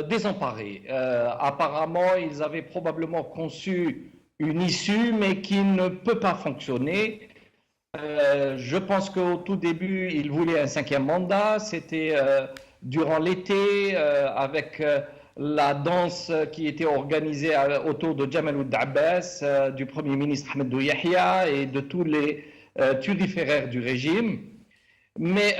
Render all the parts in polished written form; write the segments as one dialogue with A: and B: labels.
A: désemparés. Apparemment, ils avaient probablement conçu une issue, mais qui ne peut pas fonctionner. Je pense qu'au tout début, ils voulaient un cinquième mandat. C'était durant l'été, avec la danse qui était organisée autour de Jamal Ould Abbas, du Premier ministre Ahmed Yahya et de tous les turiféraires du régime. Mais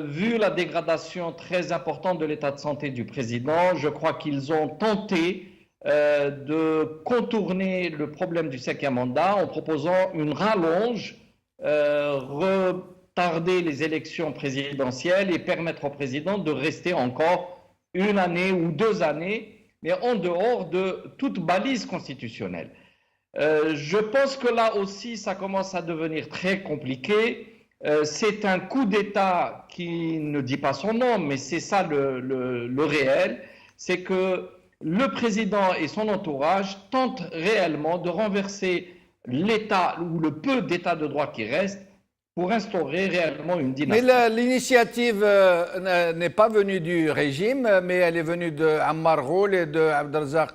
A: vu la dégradation très importante de l'état de santé du président, je crois qu'ils ont tenté de contourner le problème du cinquième mandat en proposant une rallonge, retarder les élections présidentielles et permettre au président de rester encore une année ou 2 années, mais en dehors de toute balise constitutionnelle. Je pense que là aussi, ça commence à devenir très compliqué. C'est un coup d'État qui ne dit pas son nom, mais c'est ça le réel. C'est que le président et son entourage tentent réellement de renverser l'État ou le peu d'État de droit qui reste pour instaurer réellement une dynastie.
B: Mais l'initiative n'est pas venue du régime, mais elle est venue de Ammar Ghoul et de Abdelrazak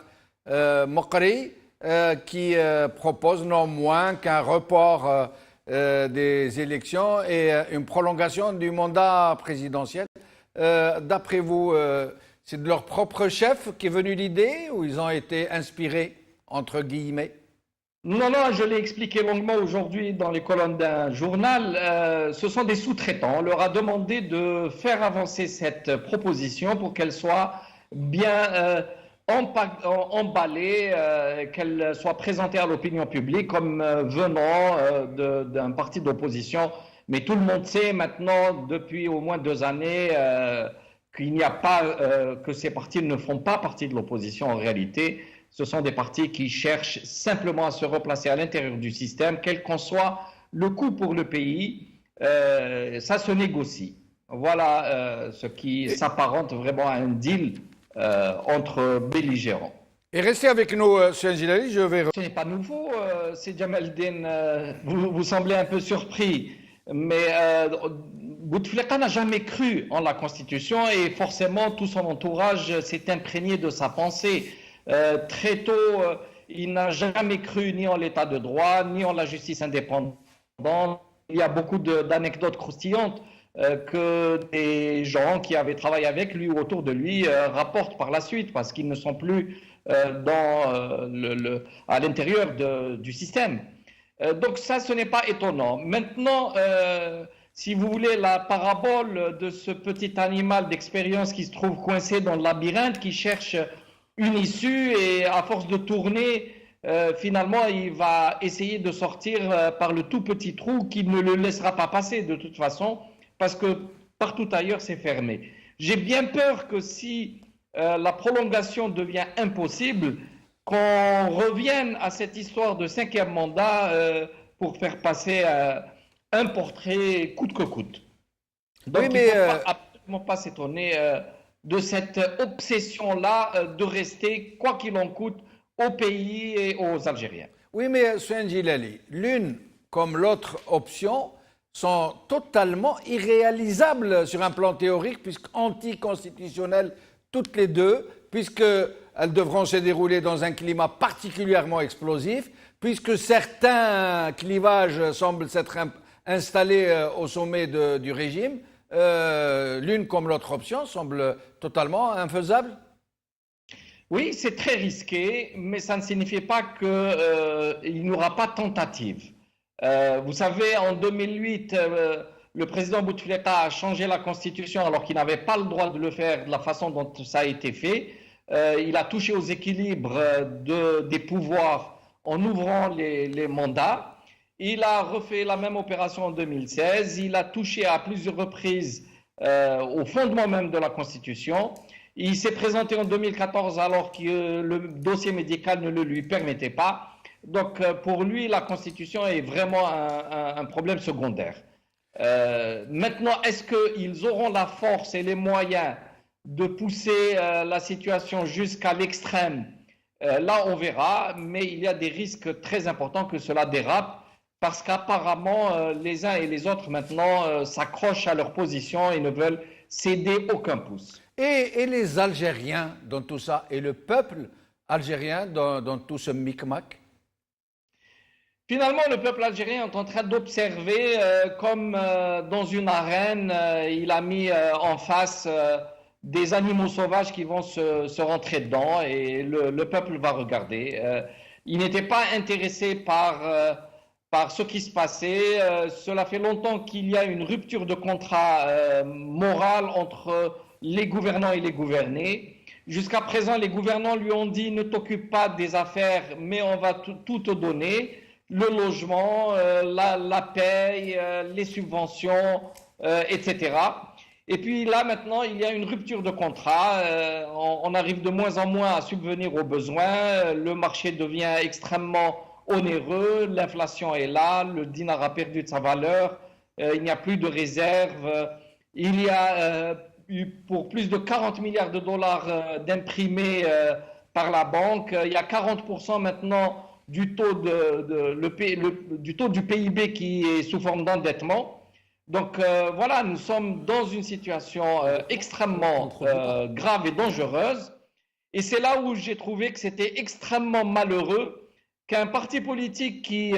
B: Mokri, qui proposent non moins qu'un report des élections et une prolongation du mandat présidentiel. D'après vous, c'est de leur propre chef qui est venue l'idée ou ils ont été inspirés, entre guillemets?
A: Non, je l'ai expliqué longuement aujourd'hui dans les colonnes d'un journal. Ce sont des sous-traitants. On leur a demandé de faire avancer cette proposition pour qu'elle soit bien emballée, qu'elle soit présentée à l'opinion publique comme venant d'un parti d'opposition. Mais tout le monde sait maintenant, depuis au moins 2 années, qu'il n'y a pas, que ces partis ne font pas partie de l'opposition en réalité. Ce sont des partis qui cherchent simplement à se replacer à l'intérieur du système, quel qu'en soit le coût pour le pays. Ça se négocie. Voilà ce qui s'apparente vraiment à un deal entre belligérants.
B: Et restez avec nous, M. Jilali, je vais...
A: Ce n'est pas nouveau, c'est Jamaldine. Vous semblez un peu surpris, mais Bouteflika n'a jamais cru en la Constitution et forcément tout son entourage s'est imprégné de sa pensée. Très tôt, il n'a jamais cru ni en l'état de droit, ni en la justice indépendante. Il y a beaucoup d'anecdotes croustillantes que des gens qui avaient travaillé avec lui ou autour de lui rapportent par la suite, parce qu'ils ne sont plus à l'intérieur du système. Donc ça, ce n'est pas étonnant. Maintenant, si vous voulez, la parabole de ce petit animal d'expérience qui se trouve coincé dans le labyrinthe, qui cherche une issue et à force de tourner, finalement, il va essayer de sortir par le tout petit trou qui ne le laissera pas passer de toute façon, parce que partout ailleurs, c'est fermé. J'ai bien peur que si la prolongation devient impossible, qu'on revienne à cette histoire de cinquième mandat pour faire passer un portrait coûte que coûte. Donc, oui, mais il ne faut absolument pas s'étonner de cette obsession-là de rester, quoi qu'il en coûte, au pays et aux Algériens.
B: Oui, mais Soufiane Djilali, l'une comme l'autre option sont totalement irréalisables sur un plan théorique, puisqu'anticonstitutionnelles toutes les deux, puisqu'elles devront se dérouler dans un climat particulièrement explosif, puisque certains clivages semblent s'être installés au sommet du régime. L'une comme l'autre option semble totalement infaisable?
A: Oui, c'est très risqué, mais ça ne signifie pas qu'il n'y aura pas de tentative. Vous savez, en 2008, le président Bouteflika a changé la Constitution alors qu'il n'avait pas le droit de le faire de la façon dont ça a été fait. Il a touché aux équilibres des pouvoirs en ouvrant les mandats. Il a refait la même opération en 2016. Il a touché à plusieurs reprises au fondement même de la Constitution. Il s'est présenté en 2014 alors que le dossier médical ne le lui permettait pas. Donc pour lui, la Constitution est vraiment un problème secondaire. Maintenant, est-ce qu'ils auront la force et les moyens de pousser la situation jusqu'à l'extrême? Là, on verra, mais il y a des risques très importants que cela dérape, parce qu'apparemment, les uns et les autres maintenant s'accrochent à leur position et ne veulent céder aucun pouce.
B: Et les Algériens dans tout ça, et le peuple algérien dans tout ce micmac?
A: Finalement, le peuple algérien est en train d'observer comme dans une arène, il a mis en face des animaux sauvages qui vont se rentrer dedans et le peuple va regarder. Il n'était pas intéressé par ce qui se passait. Cela fait longtemps qu'il y a une rupture de contrat moral entre les gouvernants et les gouvernés. Jusqu'à présent, les gouvernants lui ont dit ne t'occupe pas des affaires, mais on va tout te donner. Le logement, la paye, les subventions, etc. Et puis là, maintenant, il y a une rupture de contrat. On arrive de moins en moins à subvenir aux besoins. Le marché devient extrêmement onéreux. L'inflation est là. Le dinar a perdu de sa valeur. Il n'y a plus de réserves. Il y a eu pour plus de 40 milliards de dollars d'imprimés par la banque. Il y a 40% maintenant du taux du PIB qui est sous forme d'endettement. Donc voilà, nous sommes dans une situation extrêmement grave et dangereuse. Et c'est là où j'ai trouvé que c'était extrêmement malheureux qu'un parti politique qui,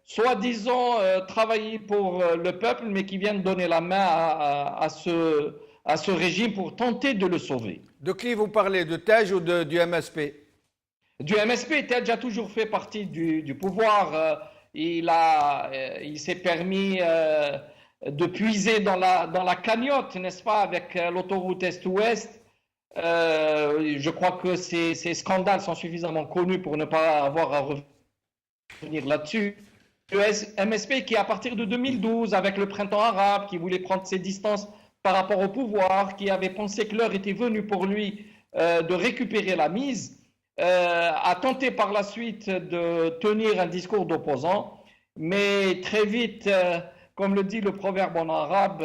A: soi-disant, travaillait pour le peuple, mais qui vienne donner la main à ce régime pour tenter de le sauver.
B: De qui vous parlez? De Tej ou du MSP?
A: Du MSP, Tej a toujours fait partie du pouvoir. Il s'est permis de puiser dans la cagnotte, n'est-ce pas, avec l'autoroute Est-Ouest. Je crois que ces scandales sont suffisamment connus pour ne pas avoir à revenir là-dessus. Le MSP qui, à partir de 2012, avec le printemps arabe, qui voulait prendre ses distances par rapport au pouvoir, qui avait pensé que l'heure était venue pour lui de récupérer la mise, a tenté par la suite de tenir un discours d'opposant, mais très vite, comme le dit le proverbe en arabe,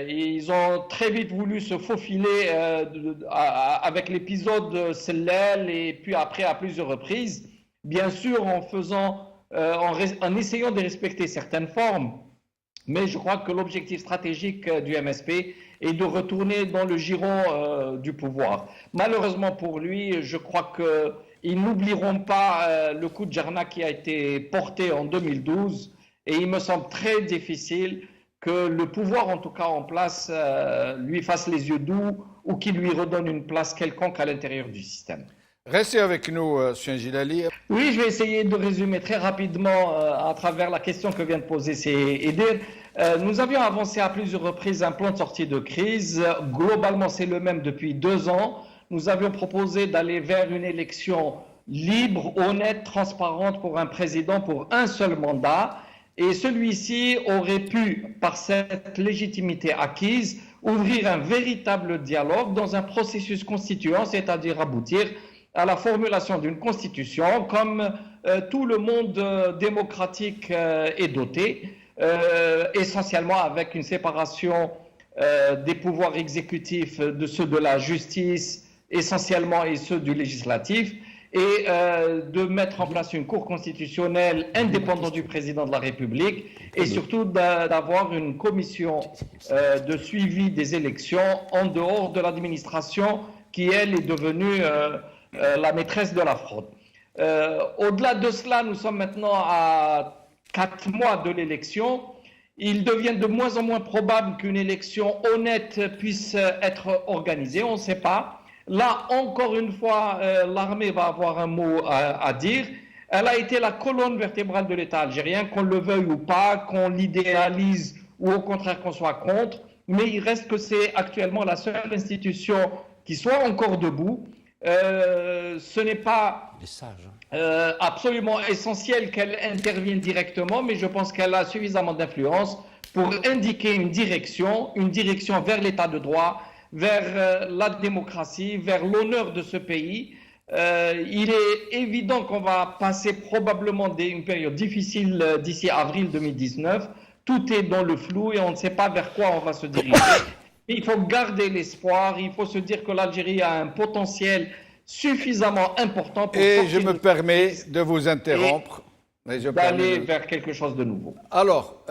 A: ils ont très vite voulu se faufiler avec l'épisode Sellel et puis après à plusieurs reprises, bien sûr en essayant de respecter certaines formes, mais je crois que l'objectif stratégique du MSP est de retourner dans le giron du pouvoir. Malheureusement pour lui, je crois qu'ils n'oublieront pas le coup de Jarnac qui a été porté en 2012 et il me semble très difficile que le pouvoir, en tout cas en place, lui fasse les yeux doux ou qu'il lui redonne une place quelconque à l'intérieur du système.
B: Restez avec nous, M. Jilali.
A: Oui, je vais essayer de résumer très rapidement à travers la question que vient de poser Edir. Nous avions avancé à plusieurs reprises un plan de sortie de crise. Globalement, c'est le même depuis 2 ans. Nous avions proposé d'aller vers une élection libre, honnête, transparente pour un président pour un seul mandat. Et celui-ci aurait pu, par cette légitimité acquise, ouvrir un véritable dialogue dans un processus constituant, c'est-à-dire aboutir à la formulation d'une constitution comme tout le monde démocratique est doté, essentiellement avec une séparation des pouvoirs exécutifs de ceux de la justice essentiellement et ceux du législatif, et de mettre en place une cour constitutionnelle indépendante du président de la République et surtout d'avoir une commission de suivi des élections en dehors de l'administration qui, elle, est devenue la maîtresse de la fraude. Au-delà de cela, nous sommes maintenant à 4 mois de l'élection. Il devient de moins en moins probable qu'une élection honnête puisse être organisée, on ne sait pas. Là, encore une fois, l'armée va avoir un mot à dire. Elle a été la colonne vertébrale de l'État algérien, qu'on le veuille ou pas, qu'on l'idéalise ou au contraire qu'on soit contre. Mais il reste que c'est actuellement la seule institution qui soit encore debout. Ce n'est pas absolument essentiel qu'elle intervienne directement, mais je pense qu'elle a suffisamment d'influence pour indiquer une direction vers l'état de droit, vers la démocratie, vers l'honneur de ce pays. Il est évident qu'on va passer probablement une période difficile d'ici avril 2019. Tout est dans le flou et on ne sait pas vers quoi on va se diriger. Il faut garder l'espoir, il faut se dire que l'Algérie a un potentiel suffisamment important pour
B: et je me permets de vous interrompre.
A: D'aller vers quelque chose de nouveau.
B: Alors,